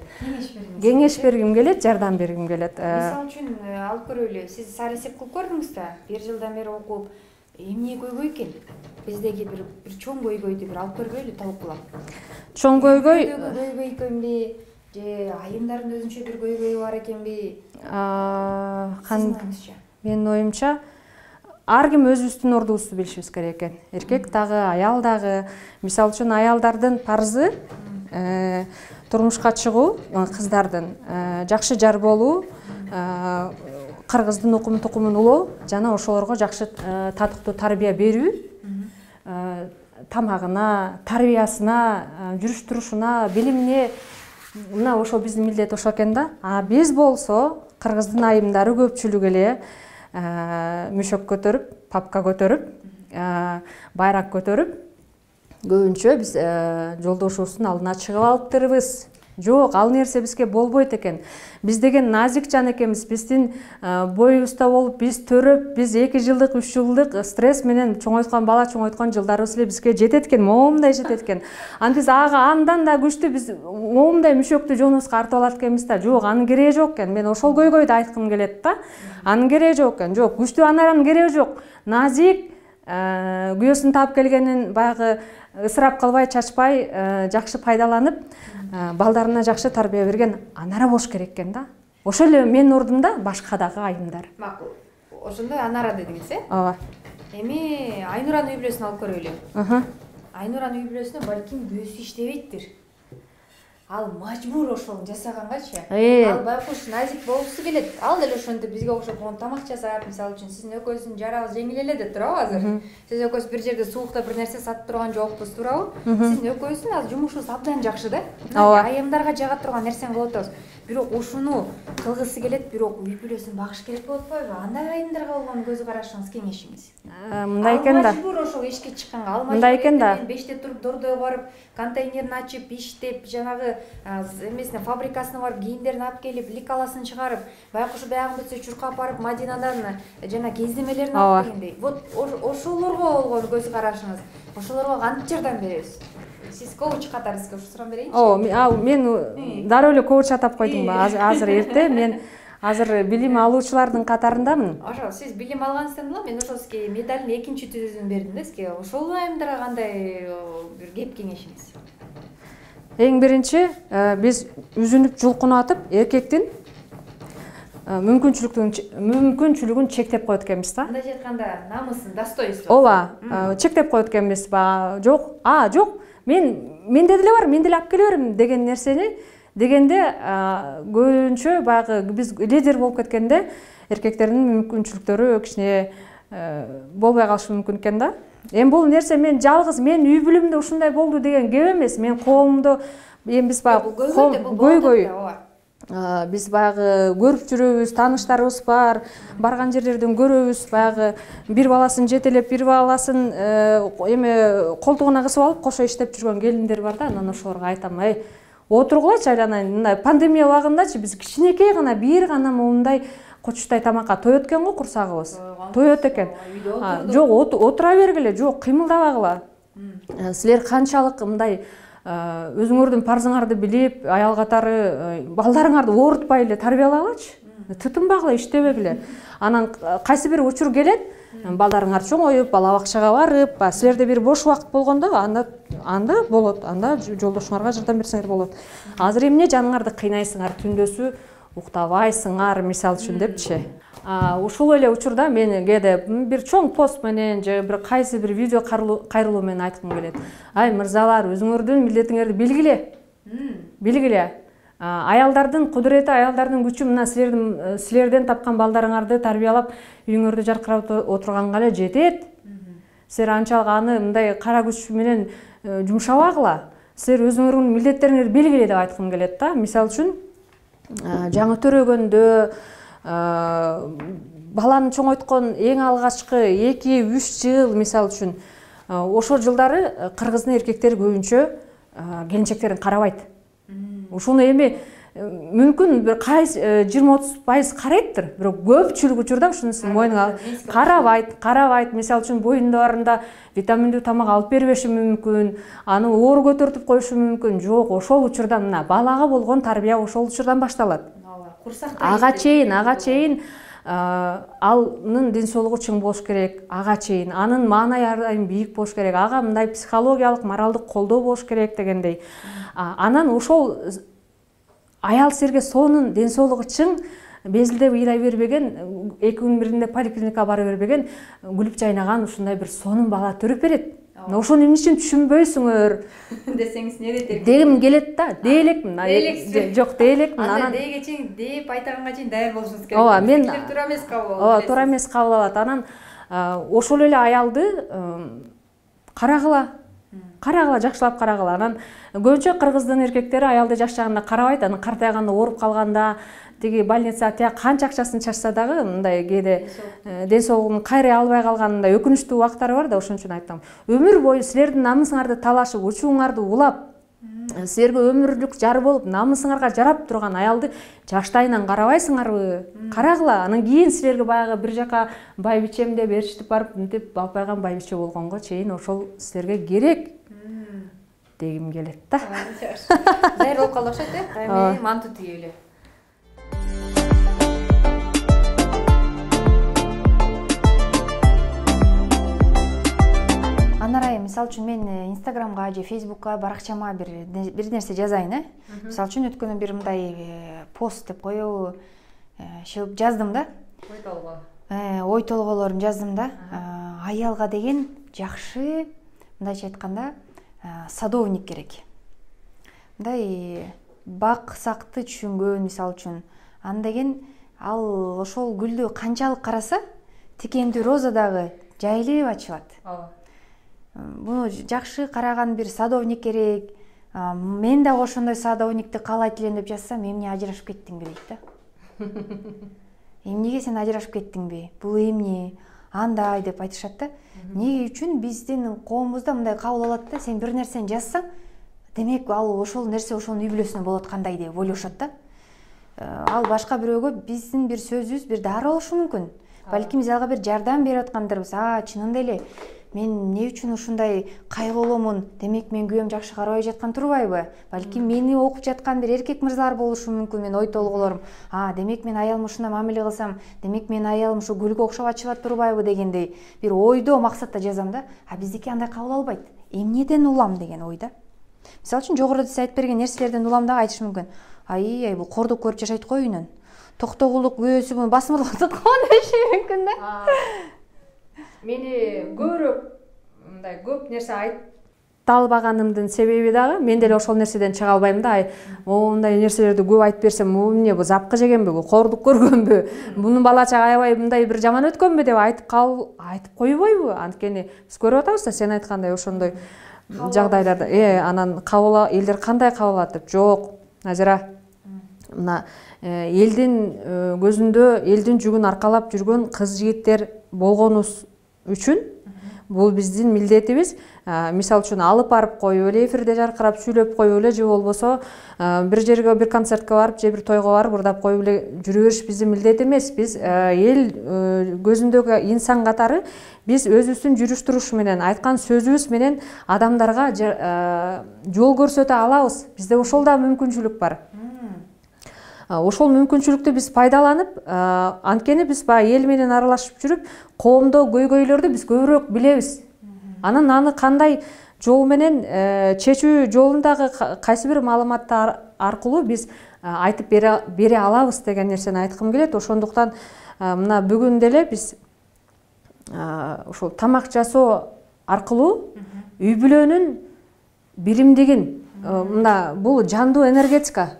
Speaker 1: Кеңеш бергим келет, жардам бергим келет.
Speaker 2: Мисалы үчүн алып көрөлү, сиз сары эсеп кылып көрдүңүз да, бир жылдан бери окуп, эмне көйгөй экен? Биздеги бир чоң көйгөйдү бир алып көрбөйлү, талкуулап.
Speaker 1: Чоң көйгөй
Speaker 2: экенби, же айымдардын өзүнчө бир көйгөйү бар экенби?
Speaker 1: Менин оюмча, ар ким өзүбүздүн ордубузду билишибиз керек экен. Эркек дагы, аял дагы. Мисалы үчүн аялдардын парзы турмушка чыгуу, кыздардын жакшы жар болуу, кыргыздын укум тукумун улоо жана ошолорго жакшы татыктуу тарбия берүү, тамагына, тарбиясына, жүрүш турушуна, билимине. Мына ошол биздин милдет ошол экен да. Биз болсо кыргыздын айымдары көпчүлүк эле мüşөк көтөрүп, папка көтөрүп, байрак көтөрүп, көбүнчө биз жолдошубуздун алдына чыгып алыптырбыз. Жок, ал нерсе бизге болбойт экен. Биз деген назик жан экенбиз. Биздин боюбузда болуп, биз төрөп, биз 2 жылдык, 3 жылдык стресс менен чоңойткон бала, чоңойткон жылдарыбыз эле бизге жетет экен, моомундай жетет экен. Аны биз андан да күчтүү биз моомундай мүшөктү жонубузга артып алат экенбиз да. Жок, анын кереги жок экен. Мен ошол көйгөйдү айткым келет да. Анын кереги жок экен. Жок, күчтүү ананын кереги жок. Назик, күйөөсүн таап келгенин баягы ысырап кылбай, чачпай, жакшы пайдаланып, балдарына жакшы тарбия берген анара болуш керек экен да. Ошол эле менин ордумда башка дагы айымдар.
Speaker 2: Макул. Ошондой анара дедиңиз, э?
Speaker 1: Ооба.
Speaker 2: Эми Айнуранын үй бүлөсүн алып көрөлү. Айнуранын үй бүлөсүнө балким күйөөсү иштебейттир. ал мажбур ошол жасагангачы. Ал байкуш назик болгусу келет. Ал деле ошентип бизге окшоп тамак жасап, мисалы үчүн сиздин экөөсүн жарабыз жеңил эле деп турабы азыр. Сиз экөөсүз бир жерде суукта бир нерсе сатып турган жокпуз, турабы? Сиздин экөөсүн азыр жумушубуз абдан жакшы да. Айымдарга жага турган нерсени кылып атабыз. Бирок ушуну кылгысы келет, бирок үй бүлөсүн багыш керек болуп атпайбы? Андай айымдарга болгон көз карашыңыз, кеңешиңиз.
Speaker 1: Мындай экен да.
Speaker 2: Мажбур ошол ишке чыкканга, ал
Speaker 1: мындай экен да.
Speaker 2: 5-те туруп дордойго барып, контейнерин ачып, иштеп, жанагы эмесине фабрикасына барып, кийимдерин алып келип, ликаласын чыгарып, байкуш баягы бүтсө чуркап барып, Мадинадан жана кездемелерин алып дегендей. Вот ошолорго болгон көз карашыңыз, ошолорго кантип жардам беребиз? Сиз коуч катары сизге ушу суроо берейинчи.
Speaker 1: Мен дароо эле коуч атап койдумбу. Азыр эрте мен азыр билим алуучулардын катарындамын.
Speaker 2: Ошо сиз билим алгансыздан улам мен ошол сизге медалдын экинчи түзүн бердим да сизге. Ошол айымдарга кандай бир кеп кеңешиңиз?
Speaker 1: Эң биринчи биз үзүнүп жулкунуп атып, эркектин мүмкүнчүлүгүн чектеп коет экенбиз да.
Speaker 2: Мындайча айтканда, намысын, достоинствосын.
Speaker 1: Ооба, чектеп коет экенбиз. Жок, менде деле бар, мен деле алып келе берем деген нерсени дегенде көбүнчө баягы биз лидер болуп кеткенде эркектердин мүмкүнчүлүктөрү кичине болбой калышы мүмкүн экен да. Эми бул нерсе мен жалгыз мен үй бүлөмдө ушундай болду деген кеп эмес. Мен коомдо биз баягы көйгөй биз баягы көрүп жүрөбүз, тааныштарыбыз бар, барган жерлерден көрөбүз, баягы бир баласын жетелеп, бир баласын колтугуна кысып алып кошо иштеп жүргөн келиндер бар да. Анан ошолорго айтам, отургулачы айланайын, мындай пандемия убагындачы биз кичинекей гана бир гана моундай кочутай тамакка тоет экен го курсагыбыз. Тоет экен. Жок, отура бергиле, жок, кыймылдабагыла. Силер канчалык мындай өзүңөрдүн парзыңарды билип, аял катары балдарыңарды оорутпай эле тарбиялагылачы. Тытынбагыла, иштебегиле. Анан кайсы бир учур келет, балдарыңар чоңоюп, бала бакчага барып, силерде бир бош убакыт болгондо анда болот, анда жолдошуңарга жардам берсеңер болот. Азыр эмне жаныңарды кыйнайсыңар, түндөсү уктабайсыңар, мисалы үчүн депчи. Ушул эле учурда мен кээде бир чоң пост менен же бир кайсы бир видео кайрылуу менен айткым келет. Ай мырзалар, өзүңөрдүн милдетиңерди билгиле. Аялдардын кудурети, аялдардын күчү мына силерден тапкан балдарыңарды тарбиялап, үйүңөрдү жаркырап отурганга эле жетет. Силер анчалык аны мындай кара күч менен жумшабагыла. Силер өзүңөрдүн милдеттериңерди билгиле деп айткым келет да. Мисалы үчүн жаңы төрөгөндө баланы чоңойткон эң алгачкы 2-3 жыл мисалы үчүн ошол жылдары кыргыздын эркектери көбүнчө келинчектерин карабайт. Ушуну эми мүмкүн бир 20-30% карайттыр, бирок көпчүлүк учурда ушунусун мойнуна карабайт. Мисалы үчүн боюндарында витаминдүү тамак алып бербеши мүмкүн, аны оор көтөртүп коюшу мүмкүн. Жок, ошол учурда мына балага болгон тарбия ошол учурдан башталат. Ага чейин анын ден соолугу чың болуш керек, ага чейин анын маанай айым бийик болуш керек, ага мындай психологиялык, моралдык колдоо болуш керек дегендей. Анан ошол аял силерге сонун ден соолугу чың безилдеп ыйлай бербеген, 2 күн биринде поликлиникага бара бербеген, күлүп жайнаган ушундай бир сонун бала төрөп берет. Ошону эмне үчүн түшүнбөйсүңөр
Speaker 2: десеңиз не дейт?
Speaker 1: Дегим келет да, дейлекмин. Жок, дейлекмин.
Speaker 2: Анан дейге чейин деп айтаганга чейин даяр болушуңуз керек.
Speaker 1: Ооба, мен
Speaker 2: туура эмес кабыл алат.
Speaker 1: Туура эмес кабыл алат. Анан ошол эле аялды карагыла, жакшылап карагыла. Анан көбүнчө кыргыздын эркектери аялды жаш жагында карабайт, анан картайганда, ооруп калганда, тиги больницага тияк канча акчасын чачса дагы мындай кээде ден соолугун кайрай албай калгандай өкүнүчтүү убактары бар да, ошон үчүн айтам. Өмүр бою силердин намысыңарды талашып, учууңарды улап, силерге өмүрлүк жар болуп, намысыңарга жарап турган аялды жаштайынан карабайсыңарбы? Карагыла, анан кийин силерге баягы бир жака байбичем деп ээрчитип барып, мынтип балпайган байбиче болгонго чейин ошол силерге керек дегим келет да.
Speaker 2: Даяр болуп калды окшойт э? Кайра манту тигип эле. Анарай, мисалы үчүн мен Инстаграмга же Фейсбукка баракчама бир нерсе жазайын, Мисалы үчүн өткөндө бир мындай пост деп коебу, жаздым да. Ой толгоолорун жаздым да. Аялга деген жакшы, мындайча айтканда, садовник керек. Мындай бак сакты түшүнгөн мисалы үчүн, анда кийин ал ошол гүлдү канчалык караса тикендүү роза дагы жайылып ачылат. Буну жакшы караган бир садовник керек. Мен дагы ошондой садовникти каалайт элем деп жазсам, эмне ажырашып кеттиңби дейт да. Эмнеге сен ажырашып кеттиңби? Бул эмне? Андай деп айтышат да. Эмне үчүн биздин коомубузда мындай кабыл алат да, сен бир нерсени жазсаң, демек ал ошол нерсе ошонун үй бүлөсүнө болот кандай деп ойлошот да. Ал башка бирөөгө биздин бир сөзүбүз бир дары болушу мүмкүн. Балким биз ага бир жардам берип аткандырбыз. Чынында эле мен эмне үчүн ушундай кайгылуумун? Демек мен күйөөм жакшы карабай жаткан турбайбы? Балким мени окуп жаткан бир эркек мырзалар болушу мүмкүн, мен ой толгоолорум. Демек мен аялым ушундай мамиле кылсам, демек мен аялым ушу гүлгө окшоп ачылат турбайбы дегендей бир ойдо максатта жазам да. Биздики андай кабыл албайт. Эмнеден улам деген ойда. Мисалы үчүн жогоруда сиз айтып берген нерселерден улам дагы айтыш мүмкүн. Бул кордук көрүп жашайт го үйүнөн. Токтогулдук күйөөсү буну басмырлап аткан деши мүмкүн да.
Speaker 1: Мени көбүрөөк мындай көп нерсе айта албаганымдын себеби дагы мен деле ошол нерседен чыга албайм да. Мындай нерселерди көп айтып берсем, бул эмне, бул запкы жегенби, бул кордук көргөнбү, мунун бала чага аябай мындай бир жаман өткөнбү деп айтып койбойбу? Анткени биз көрүп атабыз да, сен айткандай ошондой жагдайларда анан элдер кандай кабыл алат деп. Жок, Назира, мына элдин көзүндө элдин жүгүн аркалап жүргөн кыз жигиттер болгонубуз үчүн бул биздин милдетибиз. Мисалы үчүн алып барып коюп эле, эфирде жаркырап сүйлөп коюп эле, же болбосо бир жерге, бир концертке барып, же бир тойго барып ырдап коюп эле жүрө бериш биздин милдет эмес. Биз эл көзүндөгү инсан катары биз өзүбүздүн жүрүш туруш менен, айткан сөзүбүз менен адамдарга жол көрсөтө алабыз. Бизде ошол да мүмкүнчүлүк бар. Ошол мүмкүнчүлүктү биз пайдаланып, анткени биз эл менен аралашып жүрүп, коомдо көйгөйлөрдү биз көбүрөөк билебиз. Анан аны кандай жол менен чечүү жолундагы кайсы бир маалыматтар аркылуу биз айтып бере алабыз деген нерсени айткым келет. Ошондуктан мына бүгүн деле биз ушул тамак жасоо аркылуу үй бүлөнүн биримдигин, мына бул жандуу энергетика.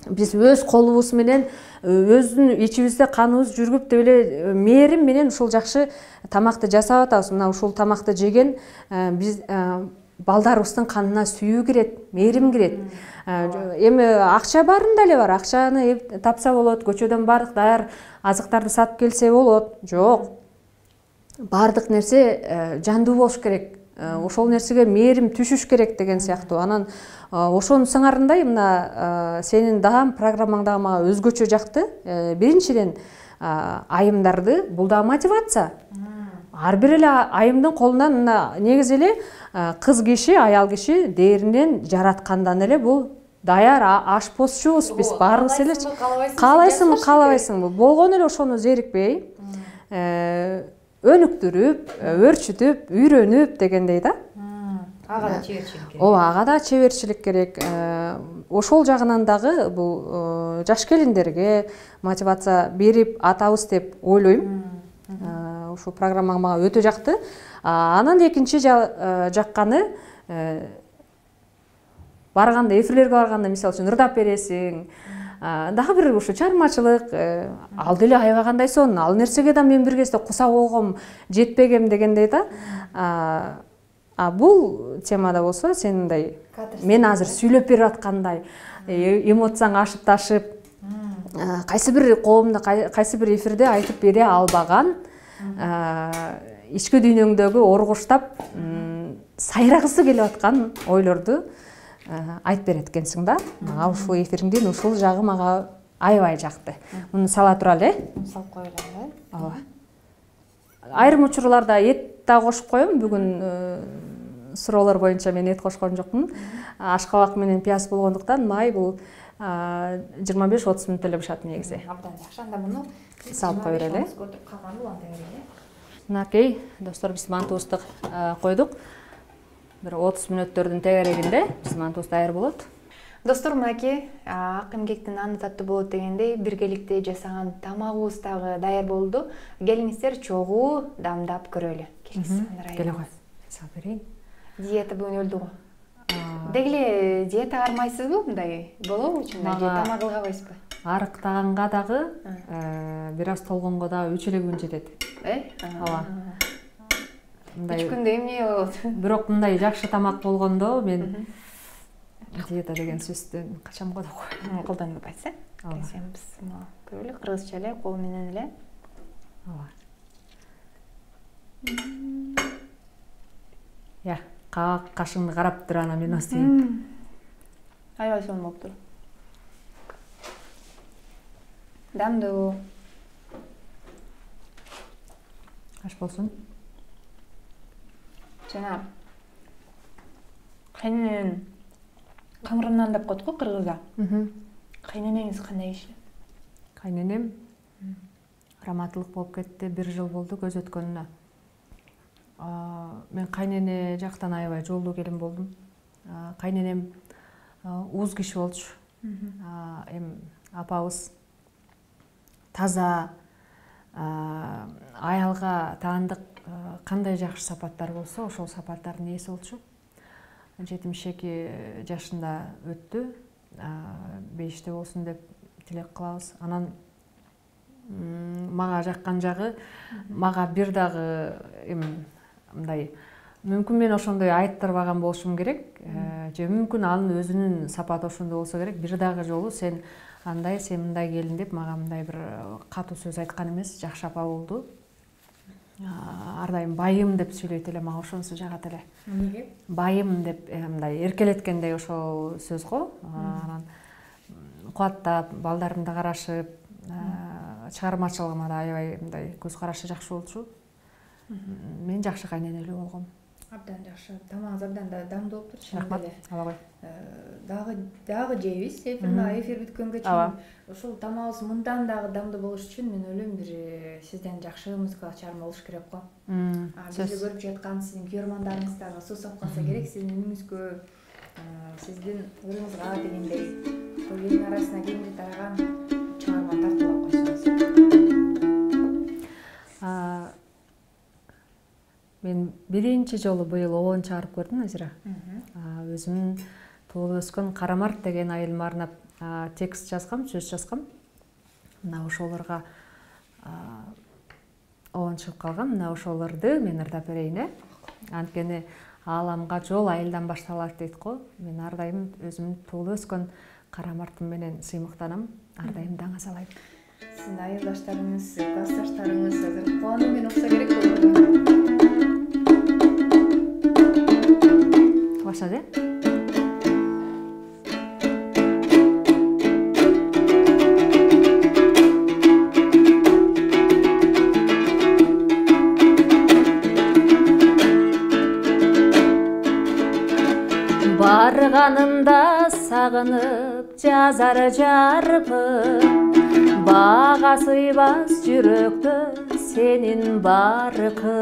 Speaker 1: Биз өз колубуз менен, өздүн ичибизде каныбыз жүргүп деп эле мээрим менен ушул жакшы тамакты жасап атабыз. Мына ушул тамакты жеген биз балдарыбыздын канына сүйүү кирет, мээрим кирет. Эми акча баарында эле бар. Акчаны тапса болот, көчөдөн бардык даяр азыктарды сатып келсе болот. Жок. Бардык нерсе жандуу болуш керек. Ошол нерсеге мээрим түшүш керек деген сыяктуу. Анан ошонун сыңарындай мына сенин дагы программаң дагы мага өзгөчө жакты. Биринчиден айымдарды, бул да мотивация. Ар бир эле айымдын колунан мына негизи эле кыз киши, аял киши дээринен жараткандан эле бул даяр ашпозчубуз биз баарыбыз эле. Каалайсыңбы, каалабайсыңбы? Болгону эле ошону зерикпей, өнүктүрүп, өрчүтүп, үйрөнүп дегендей да.
Speaker 2: Ага да чеберчилик керек.
Speaker 1: Ага да чеберчилик керек. Ошол жагынан дагы бул жаш келиндерге мотивация берип атабыз деп ойлойм. Ушул программа мага өтө жакты. Анан экинчи жакканы, барганда, эфирлерге барганда, мисалы үчүн ырдап бересиң. Дагы бир ушу чармачылык, ал деле аябагандай сон, ал нерсеге да мен бир кезде куса болгом, жетпегем дегендей да. Бул темада болсо сен мындай мен азыр сүйлөп берип аткандай эмоцияң ашып ташып, кайсы бир коомдо, кайсы бир эфирде айтып бере албаган, ички дүйнөңдөгү оргуштап сайрагысы келип аткан ойлорду айтып берет экенсиң да. Мага ушул эфириңдин ушул жагы мага аябай жакты. Муну сала туралы,
Speaker 2: Салып коелу,
Speaker 1: ооба. Айрым учурларда эт да кошуп коем. Бүгүн суроолор боюнча мен эт кошкон жокмун. Ашкабак менен пияз болгондуктан май бул 25-30 мүнөттө эле бышат негизи.
Speaker 2: Абдан жакшы. Анда муну
Speaker 1: салып кое берели.
Speaker 2: Көтүп калган уланта берели.
Speaker 1: Мынакей, достор, биз мантуубузду койдук. Бир 30 мүнөттөрдүн тегерегинде биз мантуубуз даяр болот.
Speaker 2: Достор, мынакей, ак эмгектин наны таттуу болот дегендей, биргеликте жасаган тамагыбыз дагы даяр болду. Келиңиздер чогуу дамдап көрөлү. Келиңиз.
Speaker 1: Келе кой. Салып берейин.
Speaker 2: Диета бүгүн өлдү го. Деги эле диета кармайсызбы? Мындай болобу чынында же тамак кылбайсызбы?
Speaker 1: Арыктаганга дагы, бир аз толгонго дагы 3 эле күн жетет. Ооба.
Speaker 2: 3 күндө эмне болот?
Speaker 1: Бирок мындай жакшы тамак болгондо мен диета деген сөздөн качам го деп
Speaker 2: колдонбайсыз, Сен биз көп эле кыргызча эле, кол менен эле.
Speaker 1: Ооба. Я, кашыңды карап тур анан мен остойм.
Speaker 2: Аябай сонун болуптур. Дамдуу.
Speaker 1: Аш болсун.
Speaker 2: Жана кайненен камырынан деп коет го кыргызда. Кайненеңиз кандай иши?
Speaker 1: Кайненем раматылык болуп кетти, 1 жыл болду көз өткөнүнө. Мен кайнене жактан аябай жолдуу келин болдум. Кайненем уз киши болчу. Эми апабыз таза, аялга таандык кандай жакшы сапаттар болсо, ошол сапаттардын ээси болчу. 72 жашында өттү. 5-те болсун деп тилек кылабыз. Анан мага жаккан жагы, мага бир дагы мындай мүмкүн мен ошондой айттырбаган болушум керек, же мүмкүн анын өзүнүн сапаты ошондой болсо керек. Бир дагы жолу сен андай, сен мындай келин деп мага мындай бир катуу сөз айткан эмес, жакшы апа болду. Ар дайым байым деп сүйлөйт эле, мага ошонусу жагат эле.
Speaker 2: Эмнеге?
Speaker 1: Байым деп мындай эркелеткендей ошол сөз го. Анан кубаттап, балдарымды карашып, чыгармачылыгыма да аябай мындай көз карашы жакшы болчу. Мен жакшы кайненелүү болгом.
Speaker 2: Абдан жакшы. Тамагыңыз абдан да дамдуу болуптур, чынында эле.
Speaker 1: Алабай.
Speaker 2: Дагы жейбиз, эфир бүткөнгө чейин. Ошол тамагыбыз мындан дагы дамдуу болуш үчүн мен ойлойм, бир сизден жакшы музыкалык чыгарма болуш керек го. Бизди көрүп жаткан сиздин көрөрмандарыңыздарга сусап калса керек, сиздин үнүңүзгө, сиздин ырыңызга дегендей көп элдин арасына кеңири тараган чыгарма тартуулап койсоңуз.
Speaker 1: Мен биринчи жолу быйыл обон чыгарып көрдүм, Назира. Өзүмдүн туулуп өскөн Карамарт деген айылыма арнап текст жазгам, сөз жазгам. Мына ошолорго обон чыгып калган. Мына ошолорду мен ырдап берейин, Анткени ааламга жол айылдан башталат дейт го. Мен ар дайым өзүмдүн туулуп өскөн Карамартым менен сыймыктанам. Ар дайым даңа салайм.
Speaker 2: Сиздин айылдаштарыңыз, классташтарыңыз азыр кубануу менен укса керек болду.
Speaker 1: Баштады. Барганымда сагынып жазар жарпып, бага сыйбас жүрөктө сенин баркың.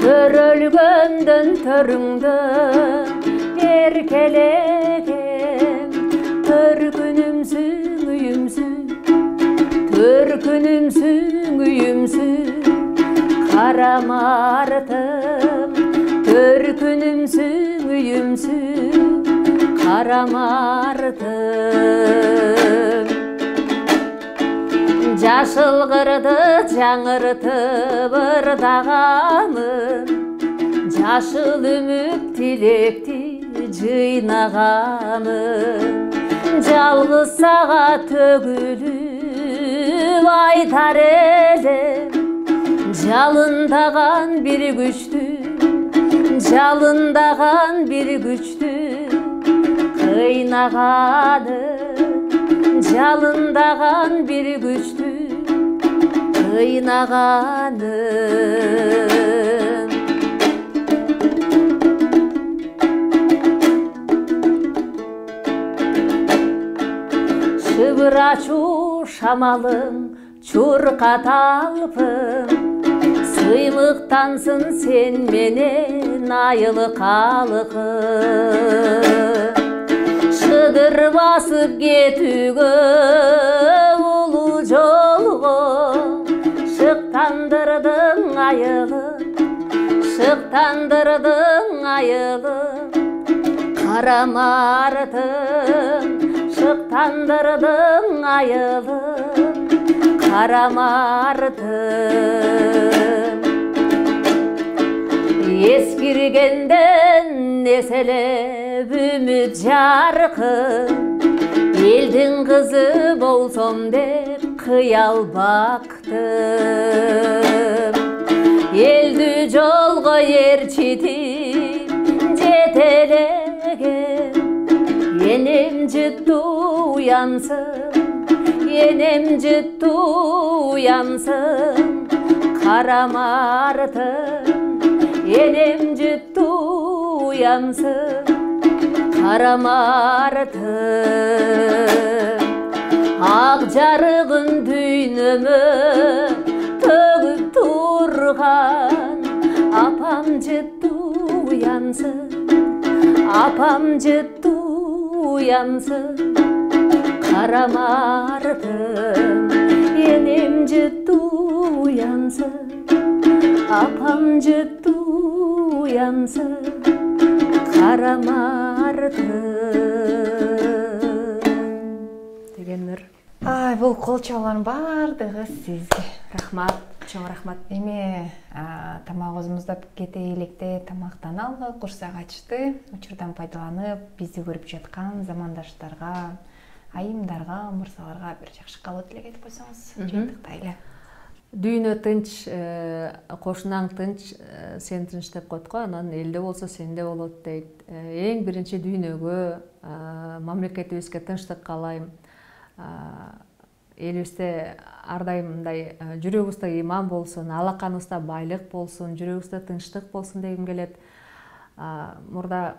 Speaker 1: Төрөлгөндөн төрүңдө эркелегем, төркүнүмсүң үйүмсүң, Карамартым. Төркүнүмсүң үйүмсүң, Карамартым. Жашыл кырды жаңыртып ырдагамын, жашыл үмүт тилекти жыйнагамын. Жалгыз сага төгүлүп айтар элем, жалындаган бир күчтү, кыйнаганы. Жалындаган бир күчтү, кыйнаганы. Шыбырачу шамалың чуркат алпым, сыймыктансың сен менен айыл калкым. Шыдыр басып кетүүгө улуу жолго, шыктандырдың айылы, шықтандырдың айылын, қара мартын. Шықтандырдың айылын, қара мартын. Ескіргенден еселеп үміт жарқын, елдің қызы болсам деп қиял бақтым. Елді жолға ерчитіп жетелеген, енем жітті уянсын, енем жітті уянсын, қара мартын. Енем жітті уянсын, қара мартын. Ақ жарығын дүйнөмө төгіп тұрған, апам жітті уянсын, апам жітті уянсын, қара мартын. Енем жітті уянсын, апам жітті уянсын, қара мартын. Дегенмір.
Speaker 2: Ай, бұл қол чалған бардығы сізге.
Speaker 1: Рахмат, чоң рахмат.
Speaker 2: Эми тамак өзүмүздап кете электе тамактан алгы, курсак ачты. Учурдан пайдаланып, бизди көрүп жаткан замандаштарга, айымдарга, мырзаларга бир жакшы каалоо тилек койсоңуз, жыйынтыктайлы.
Speaker 1: Дүйнө тынч, кошунаң тынч, сен тынч деп коет го, анан элде болсо сенде болот дейт. Эң биринчи дүйнөгө, мамлекетибизге тынчтык каалайм. Элибизде ар дайым мындай жүрөгүбүздө иман болсун, алаканыбызда байлык болсун, жүрөгүбүздө тынчтык болсун дегим келет. Мурда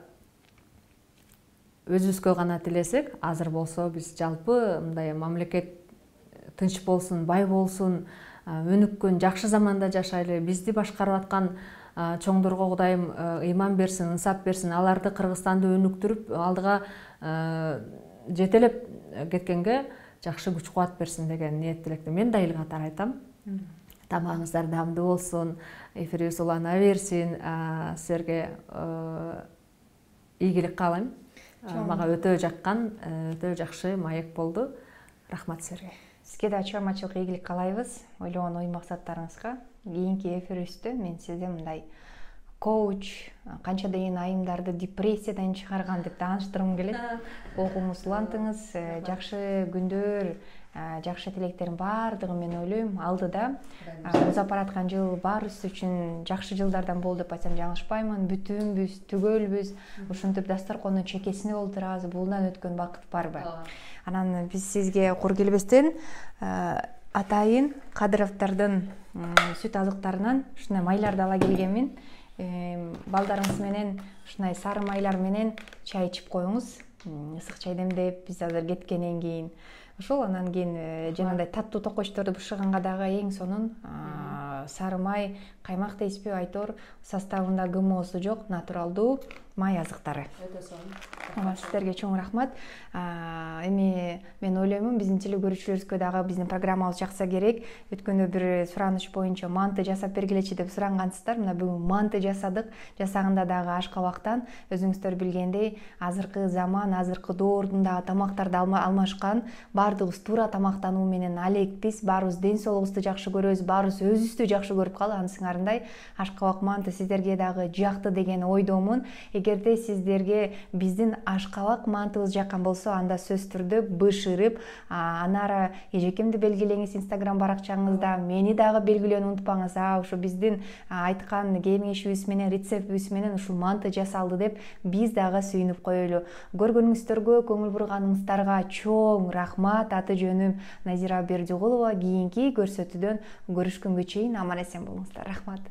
Speaker 1: өзүбүзгө гана тилесек, азыр болсо биз жалпы мындай мамлекет тынч болсун, бай болсун, өнүккөн жакшы заманда жашайлы, бизди башкарып аткан чоңдорго Кудайым иман берсин, ынсап берсин, аларды Кыргызстанды өнүктүрүп, алдыга жетелеп кеткенге жакшы күч кубат берсин деген ниет тилекте мен да эл катары айтам. Тамагыңыздар даамдуу болсун, эфирибиз улана берсин, силерге ийгилик каалайм. Мага өтө жаккан, өтө жакшы маек болду. Рахмат силерге.
Speaker 2: Сизге да чыгармачылык ийгилик каалайбыз. Ойлогон ой максаттарыңызга. Кийинки эфирибизде мен сизде мындай коуч, канча деген айымдарды депрессиядан чыгарган деп тааныштыргым келет. Окуңуз, улантыңыз, жакшы күндөр, жакшы тилектердин баардыгы мен ойлойм алдыда. Узап бараткан жыл баарыбыз үчүн жакшы жылдардан болду деп айтсам жаңылышпаймын. Бүтүнбүз, түгөлбүз, ушинтип дастаркондун чекесинде олтурабыз. Булдан өткөн бакыт барбы? Анан биз сизге кур келбестен атайын Кадыровдордун сүт азыктарынан ушундай майларды ала келгенмин. Балдарыңыз менен ушундай сары майлар менен чай ичип коюңуз. Ысык чай демдеп, биз азыр кеткенден кийин ошол анан кийин жанагындай таттуу токочторду бышыганга дагы эң сонун сары май, каймак дейсизби, айтор составында ГМОсу жок, натуралдуу май азыктары.
Speaker 1: Өтө сонун.
Speaker 2: Сиздерге чоң рахмат. Эми мен ойлоймун биздин телекөрүүчүлөрүбүзгө дагы биздин программабыз жакса керек. Өткөндө бир сураныч боюнча манты жасап бергилечи деп сурангансыздар. Мына бүгүн манты жасадык. Жасаганда дагы ашкабактан өзүңүздөр билгендей, азыркы заман, азыркы доордун дагы тамактарды алмашкан. Баардыгыбыз туура тамактануу менен алекпиз. Баарыбыз ден соолугубузду жакшы көрөбүз, баарыбыз өзүбүздү жакшы көрүп калып, анысыңарындай ашкабак манты сиздерге дагы жакты деген ойдомун. Эгерде сиздерге биздин ашкабак мантыбыз жаккан болсо, анда сөзсүз түрдө бышырып, анара эжекемди белгилеңиз Instagram баракчаңызда, мени дагы белгилөөнү унутпаңыз. Ушу биздин айткан кеңешибиз менен, рецептибиз менен ушул манты жасалды деп биз дагы сүйүнүп коелу. Көргөнүңүздөргө, көңүл бурганыңыздарга чоң рахмат. Аты жөнүм Назира Бердигулова. Кийинки көрсөтүүдөн көрүшкөнгө чейин аман эсен болуңуздар. Рахмат.